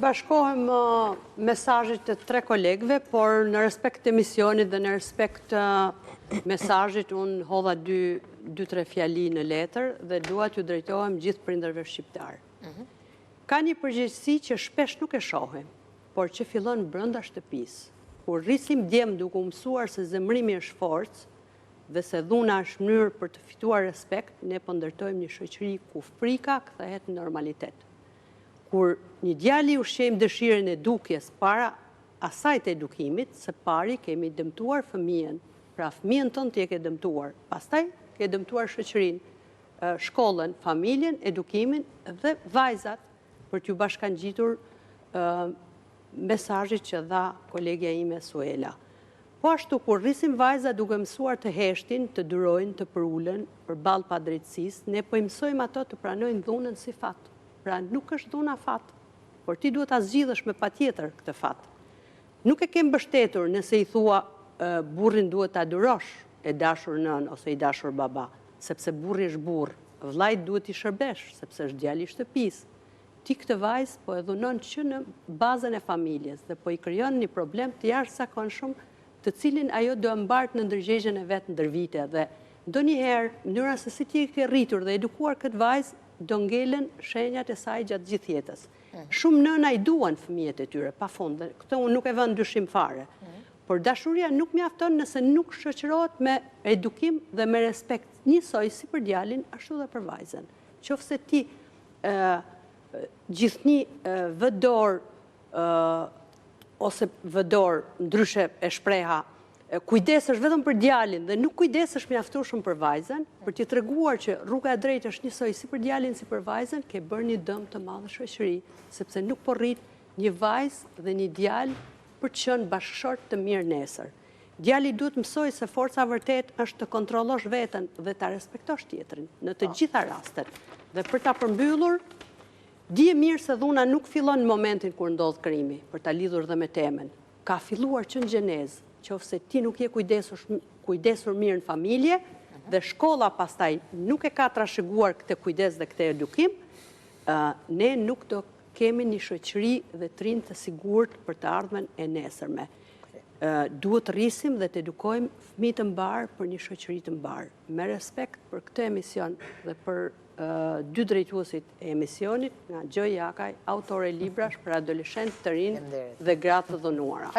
bashkohem mesazhit të tre kolegëve, por në respekt të misionit dhe në respekt të mesazhit unë hodha 2-3 fjali në letër dhe dua t'ju drejtohem gjithë prindërve shqiptar. Ka një përgjegjësi që shpesh nuk e shohim, por që fillon brenda shtëpisë. Kur rrisim djem duke u mësuar se zemrimi është forcë dhe se dhuna është mënyrë për të fituar respekt, ne po ndërtojmë një shoqëri ku frika kthehet në normalitet. Kur një djali ushqejmë dëshirën e dukjes para asaj të edukimit, së pari kemi dëmtuar fëmijën, pra fëmijën tënd t'je ke dëmtuar, pastaj ke dëmtuar shoqërinë, shkollën, familjen, edukimin dhe vajzat për t'ju bashkangjitur mesazhit që dha kolegja ime Suela. Po ashtu kur rrisim vajza duke mësuar të heshtin, të durojnë, të përulen përballë padrejtësisë, ne po i mësojmë ato të pranojnë dhunën si fat. Pra nuk është dhuna fat, por ti duhet ta zgjidhësh me patjetër këtë fat. Nuk e ke mbështetur nëse i thua burrin duhet ta durosh, e dashur nën ose i dashur baba, sepse burri është burr, vllait duhet i shërbesh, sepse është djali i shtëpisë. Ti këtë vajzë po e dhunon që në bazën e familjes dhe po i krijon një problem të jashtëzakonshëm, të cilin ajo do mbart në ndërgjegjen e vet ndër vite dhe ndonjëherë mënyra se si ti e ke rritur dhe edukuar këtë vajzë do ngelen shenjat e saj gjatë gjithë jetës. Shumë nëna i duan fëmijët e tyre, pafund, këtë unë nuk e vënë dyshim fare. Por dashuria nuk mjafton nëse nuk shoqërohet me edukim dhe me respekt, njësoj si për djalin, ashtu dhe për vajzën. Qofse ti gjithnjë vëdor ose vëdor, ndryshe e shpreha, kujdesesh vetëm për djalin dhe nuk kujdesesh mjaftueshëm për vajzën, për t'i treguar që rruga e drejtë është njësoj si për djalin si për vajzën, ke bërë një dëm të madh në shoqëri, sepse nuk po rrit një vajzë dhe një djalë për të qenë bashkëshort të mirë nesër. Djali duhet mësoj se forca vërtet është të kontrollosh veten dhe ta respektosh tjetrin në të gjitha rastet. Dhe për ta përmbyllur, dije mirë se dhuna nuk fillon në momentin kur ndodh krimi, për ta lidhur dhe me temën. Ka filluar që në gjenezë, qofse ti nuk je kujdesur mirë në familje dhe shkolla pastaj nuk e ka trashëguar këtë kujdes dhe këtë edukim, ne nuk do kemi një shoqëri dhe të rinj të sigurt për të ardhmen e nesërme. Duhet të rrisim dhe të edukojmë fëmijë të mbar për një shoqëri të mbar. Me respekt për këtë emision dhe për dy drejtuesit e emisionit, nga Gjoj Jakaj, autore librash për adoleshentë të rinj dhe gratë të dhunuara.